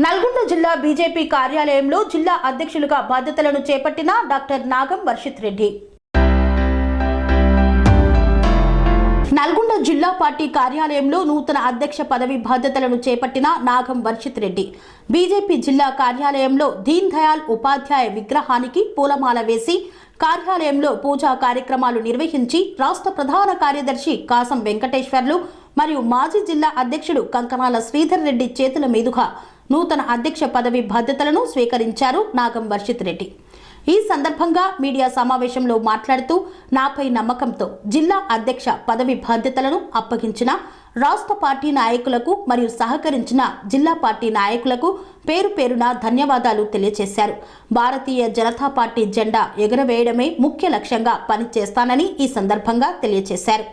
నల్గొండ జిల్లా బీజేపీ కార్యాలయంలో జిల్లా అధ్యక్షులుగా బాధ్యతలను చేపట్టిన డాక్టర్ నాగం వర్షిత్ రెడ్డి. నల్గొండ జిల్లా పార్టీ కార్యాలయంలో నూతన అధ్యక్ష పదవి బాధ్యతలను చేపట్టిన నాగం వర్షిత్ రెడ్డి బీజేపీ జిల్లా కార్యాలయంలో దీన్ దయాళ్ ఉపాధ్యాయ విగ్రహానికి పూలమాల వేసి కార్యాలయంలో పూజా కార్యక్రమాలు నిర్వహించి రాష్ట్ర ప్రధాన కార్యదర్శి కాసం వెంకటేశ్వర్లు మరియు మాజీ జిల్లా అధ్యక్షుడు కంకణాల శ్రీధర్ రెడ్డి చేతుల మీదుగా నూతన అధ్యక్ష పదవి బాధ్యతలను స్వీకరించారు నాగం వర్షిత్ రెడ్డి. ఈ సందర్భంగా మీడియా సమావేశంలో మాట్లాడుతూ నాపై నమ్మకంతో జిల్లా అధ్యక్ష పదవి బాధ్యతలను అప్పగించిన రాష్ట్ర పార్టీ నాయకులకు మరియు సహకరించిన జిల్లా పార్టీ నాయకులకు పేరు పేరున ధన్యవాదాలు తెలియజేశారు. భారతీయ జనతా పార్టీ జెండా ఎగురవేయడమే ముఖ్య లక్ష్యంగా పనిచేస్తానని ఈ సందర్భంగా తెలియజేశారు.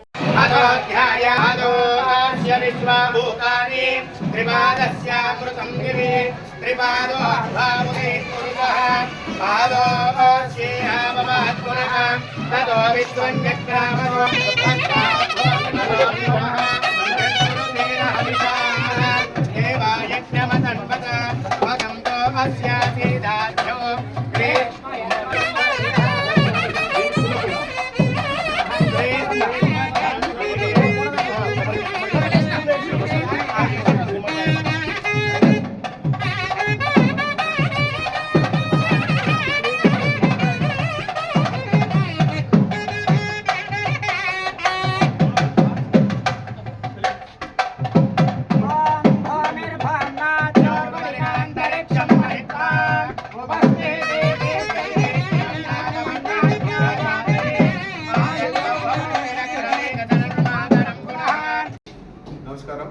నమస్కారం.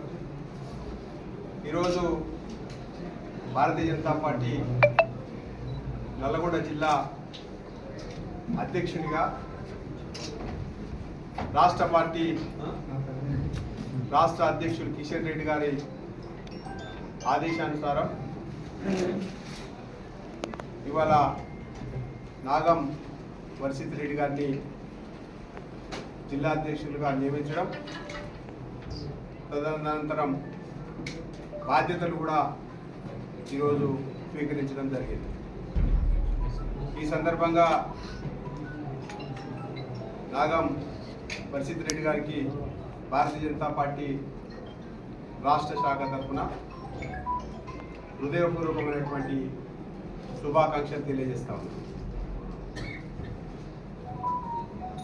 ఈరోజు భారతీయ జనతా పార్టీ నల్లగొండ జిల్లా అధ్యక్షునిగా రాష్ట్ర పార్టీ రాష్ట్ర అధ్యక్షుడు కిషన్ రెడ్డి గారి ఆదేశానుసారం ఇవాళ నాగం వర్షిత్ రెడ్డి గారిని జిల్లా అధ్యక్షులుగా నియమించడం, తదనంతరం బాధ్యతలు కూడా ఈరోజు స్వీకరించడం జరిగింది. ఈ సందర్భంగా నాగం వర్షిత్ రెడ్డి గారికి భారతీయ జనతా పార్టీ రాష్ట్ర శాఖ తరఫున హృదయపూర్వకమైనటువంటి శుభాకాంక్షలు తెలియజేస్తా ఉన్నాను.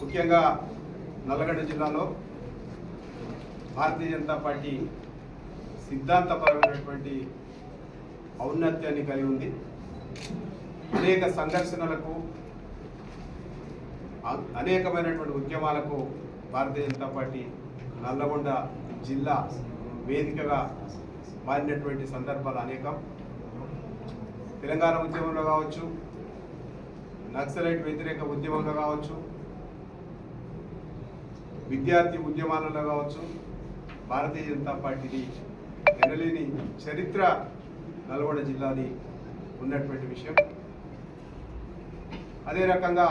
ముఖ్యంగా నల్లగొండ జిల్లాలో భారతీయ జనతా పార్టీ సిద్ధాంతపరమైనటువంటి ఔన్నత్యాన్ని కలిగి ఉంది. అనేక సంఘర్షణలకు, అనేకమైనటువంటి ఉద్యమాలకు భారతీయ జనతా పార్టీ నల్లగొండ జిల్లా వేదికగా మారినటువంటి సందర్భాలు అనేకం. తెలంగాణ ఉద్యమంలో కావచ్చు, నక్సలైట్ వ్యతిరేక ఉద్యమంలో కావచ్చు, విద్యార్థి ఉద్యమాలలో కావచ్చు, భారతీయ జనతా పార్టీది ఎనలేని చరిత్ర నల్గొండ జిల్లాది ఉన్నటువంటి విషయం. అదే రకంగా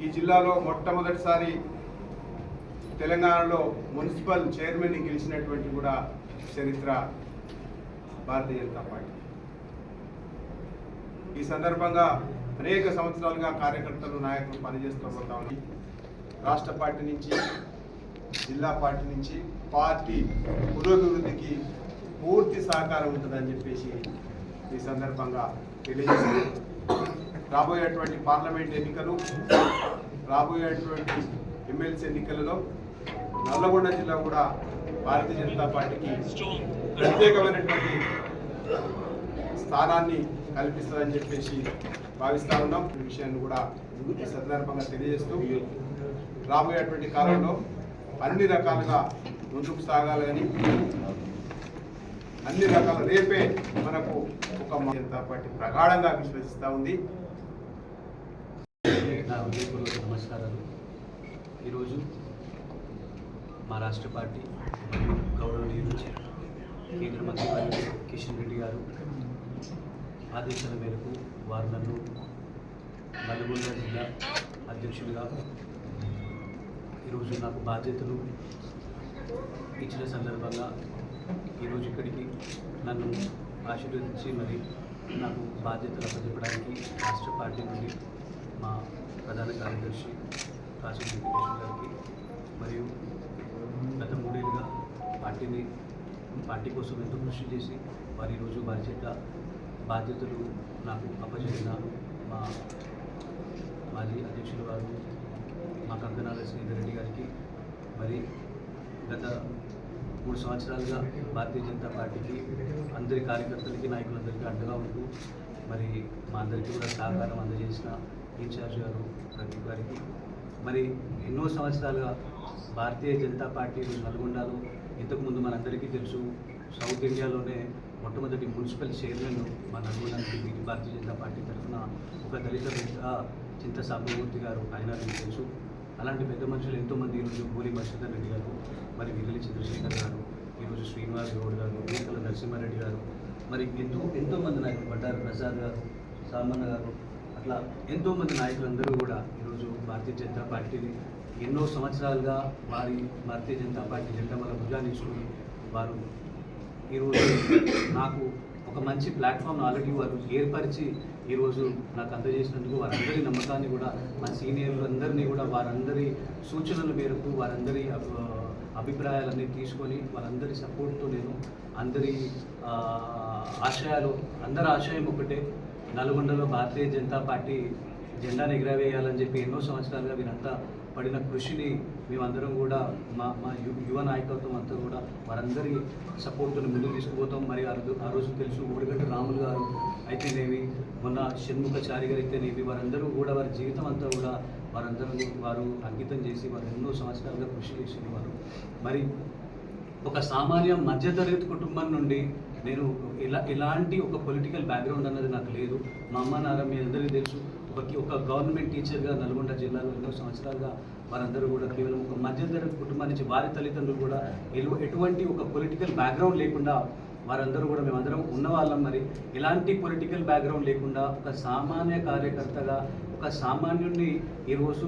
ఈ జిల్లాలో మొట్టమొదటిసారి తెలంగాణలో మున్సిపల్ చైర్మన్ని గెలిచినటువంటి కూడా చరిత్ర భారతీయ జనతా పార్టీ. ఈ సందర్భంగా అనేక సంవత్సరాలుగా కార్యకర్తలు, నాయకులు పనిచేస్తూ పోతా ఉంది. రాష్ట్ర పార్టీ నుంచి, జిల్లా పార్టీ నుంచి పార్టీ పురోభివృద్ధికి పూర్తి సహకారం ఉంటుందని చెప్పేసి ఈ సందర్భంగా తెలియజేస్తుంది. రాబోయేటువంటి పార్లమెంట్ ఎన్నికలు, రాబోయేటువంటి ఎమ్మెల్సీ ఎన్నికలలో నల్లగొండ జిల్లా కూడా భారతీయ జనతా పార్టీకి ప్రత్యేకమైనటువంటి స్థానాన్ని కల్పిస్తుందని చెప్పేసి భావిస్తా ఉన్నాం. ఈ విషయాన్ని కూడా ఈ సందర్భంగా తెలియజేస్తూ రాబోయేటువంటి కాలంలో అన్ని రకాలుగా ముందుకు సాగాలని, అన్ని రకాల రేపే మనకు ఒక జనతా పార్టీ ప్రగాఢంగా విశ్వసిస్తూ ఉంది. నా హృదయపూర్వక నమస్కారాలు. ఈరోజు మా రాష్ట్ర పార్టీ మరియు గౌరవనీయులు కేంద్ర మంత్రి కిషన్ రెడ్డి గారు ఆదేశాల మేరకు వారు నన్ను నల్గొండ జిల్లా అధ్యక్షుడిగా ఈరోజు నాకు బాధ్యతలు ఇచ్చిన సందర్భంగా ఈరోజు ఇక్కడికి నన్ను ఆశీర్వదించి మరి నాకు బాధ్యతలు అప్పచెప్పడానికి రాష్ట్ర పార్టీ నుండి మా ప్రధాన కార్యదర్శి కాశీ వెంకటేశ్వర గారికి మరియు గత 3 ఏళ్ళుగా పార్టీ కోసం ఎంతో కృషి చేసి వారు ఈరోజు బాధ్యతలు నాకు అప్పచెప్పిన మా మాజీ అధ్యక్షులు గారు మా కంకనాల శ్రీధర్ రెడ్డి గారికి మరి గత 3 సంవత్సరాలుగా భారతీయ జనతా పార్టీకి అందరి కార్యకర్తలకి నాయకులందరికీ అండగా ఉంటూ మరి మా అందరికీ కూడా సహకారం అందజేసిన ఇన్ఛార్జ్ గారు ప్రదీప్ గారికి మరి ఎన్నో సంవత్సరాలుగా భారతీయ జనతా పార్టీ నల్గొండలో ఇంతకుముందు మనందరికీ తెలుసు సౌత్ ఇండియాలోనే మొట్టమొదటి మున్సిపల్ చైర్మన్ మా నల్గొండకి భారతీయ జనతా పార్టీ తరఫున ఒక దళిత వ్యక్తిగా చింత సాంబమూర్తి గారు, ఆయన మీకు తెలుసు. అలాంటి పెద్ద మనుషులు ఎంతోమంది ఈరోజు గోలి మర్షిధర్ రెడ్డి గారు, మరి విల్లి చంద్రశేఖర్ గారు, ఈరోజు శ్రీనివాస్ గౌడ్ గారు, మేకల నరసింహారెడ్డి గారు, మరి ఎంతోమంది నాయకులు, బండారు ప్రసాద్ గారు, సామన్న గారు, అట్లా ఎంతోమంది నాయకులందరూ కూడా ఈరోజు భారతీయ జనతా పార్టీని ఎన్నో సంవత్సరాలుగా భారతీయ జనతా పార్టీ జెండా వల్ల భుజాన్నించుకుని వారు ఈరోజు నాకు ఒక మంచి ప్లాట్ఫామ్ ఆల్రెడీ వారు ఏర్పరిచి ఈరోజు నాకు అందజేసినందుకు వారందరి నమ్మకాన్ని కూడా మా సీనియర్లు అందరినీ కూడా వారందరి సూచనల మేరకు వారందరి అభిప్రాయాలన్నీ తీసుకొని వారందరి సపోర్ట్తో నేను అందరి అందరి ఆశయం ఒకటే, నల్గొండలో భారతీయ జనతా పార్టీ జెండాను ఎగరవేయాలని చెప్పి ఎన్నో సంవత్సరాలుగా వీరంతా పడిన కృషిని మేమందరం కూడా మా యువ నాయకత్వం అంతా కూడా వారందరి సపోర్ట్ని ముందుకు తీసుకుపోతాం. మరి ఆ రోజు తెలుసు ఊడిగడ్డ రాములు గారు అయితేనేమి, మొన్న షణ్ముఖచారి గారు అయితేనేమి, వారందరూ కూడా వారి జీవితం అంతా కూడా వారు అంకితం చేసి వారు ఎన్నో సంవత్సరాలుగా కృషి చేసిన వారు. మరి ఒక సామాన్య మధ్యతరగతి కుటుంబం నుండి నేను ఎలాంటి ఒక పొలిటికల్ బ్యాక్గ్రౌండ్ అన్నది నాకు లేదు. మా అమ్మ నాన్న మీ అందరికీ తెలుసు, ఒక గవర్నమెంట్ టీచర్గా నల్గొండ జిల్లాలో ఎన్నో సంవత్సరాలుగా వారందరూ కూడా కేవలం ఒక మధ్యతరగతి కుటుంబం నుంచి వారి తల్లిదండ్రులు కూడా ఎటువంటి ఒక పొలిటికల్ బ్యాక్గ్రౌండ్ లేకుండా వారందరూ కూడా మేమందరం ఉన్నవాళ్ళం. మరి ఎలాంటి పొలిటికల్ బ్యాక్గ్రౌండ్ లేకుండా ఒక సామాన్య కార్యకర్తగా ఒక సామాన్యుడిని ఈరోజు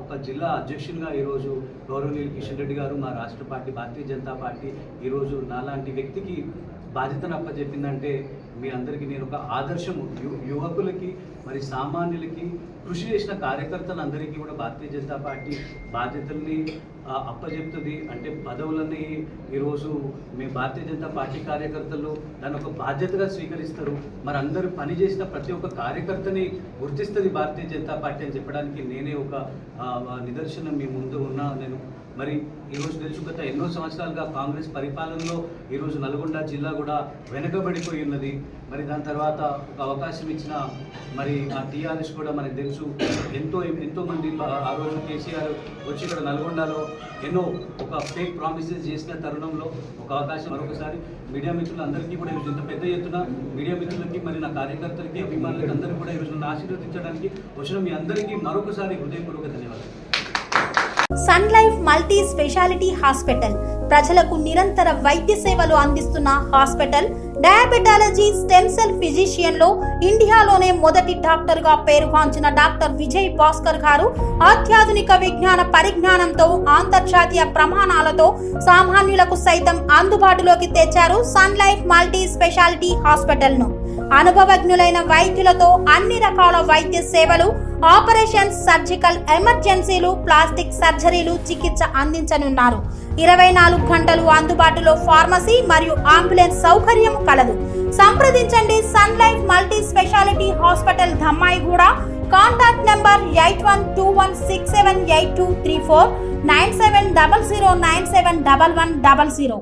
ఒక జిల్లా అధ్యక్షునిగా ఈరోజు గౌరవనీయులు కిషన్ రెడ్డి గారు, మా రాష్ట్ర పార్టీ భారతీయ జనతా పార్టీ ఈరోజు నాలాంటి వ్యక్తికి బాధ్యతను అప్పచెప్పిందంటే మీ అందరికీ నేను ఒక ఆదర్శము. యువకులకి మరి సామాన్యులకి కృషి చేసిన కార్యకర్తలందరికీ కూడా భారతీయ జనతా పార్టీ బాధ్యతల్ని అప్పచెప్తుంది. అంటే పదవులని ఈరోజు మేము భారతీయ జనతా పార్టీ కార్యకర్తలు దాన్ని ఒక బాధ్యతగా స్వీకరిస్తారు. మరి అందరూ పనిచేసిన ప్రతి ఒక్క కార్యకర్తని గుర్తిస్తుంది భారతీయ జనతా పార్టీ అని చెప్పడానికి నేనే ఒక నిదర్శనం మీ ముందు ఉన్నా. నేను మరి ఈరోజు తెలుసు గత ఎన్నో సంవత్సరాలుగా కాంగ్రెస్ పరిపాలనలో ఈరోజు నల్గొండ జిల్లా కూడా వెనుకబడిపోయి ఉన్నది. మరి దాని తర్వాత ఒక అవకాశం ఇచ్చిన మరి ఆ టీఆర్ఎస్ కూడా మనకు తెలుసు ఎంతోమంది ఆ రోజు కేసీఆర్ వచ్చి ఇక్కడ నల్గొండలో ఎన్నో ఒక ఫేక్ ప్రామిసెస్ చేసిన తరుణంలో ఒక అవకాశం మరొకసారి మీడియా మిత్రులందరికీ కూడా ఈరోజు ఇంత పెద్ద ఎత్తున మీడియా మిత్రులకి మరి నా కార్యకర్తలకి అభిమానులకి అందరికీ కూడా ఈరోజు నన్ను ఆశీర్వదించడానికి వచ్చిన మీ అందరికీ మరొకసారి హృదయపూర్వక ధన్యవాదాలు. Sun Life multi speciality hospital ప్రజలకు నిరంతర వైద్య సేవలు అందిస్తున్న hospital. Diabetology, stem cell physician లో ఇండియాలోనే మొదటి డాక్టర్ గా పేరుగాంచిన డాక్టర్ విజయ్ భాస్కర్ గారు అత్యాధునిక విజ్ఞాన పరిజ్ఞానంతో అంతర్జాతీయ ప్రమాణాలతో సామాన్యులకు సైతం అందుబాటులోకి తెచ్చారు Sun Life multi speciality hospital ను. అనుభవజ్ఞులైన వైద్యులతో అన్ని రకాల వైద్య సేవలు, ఆపరేషన్స్, సర్జికల్ ఎమర్జెన్సీలు, ప్లాస్టిక్ సర్జరీలు, చికిత్స అందించనున్నారు. 24 గంటలు అందుబాటులో ఫార్మసీ మరియు అంబులెన్స్ సౌకర్యం కలదు. సంప్రదించండి Sun Life multi speciality hospital, Dhammaiguda. Contact number 8121678234, 9700971100.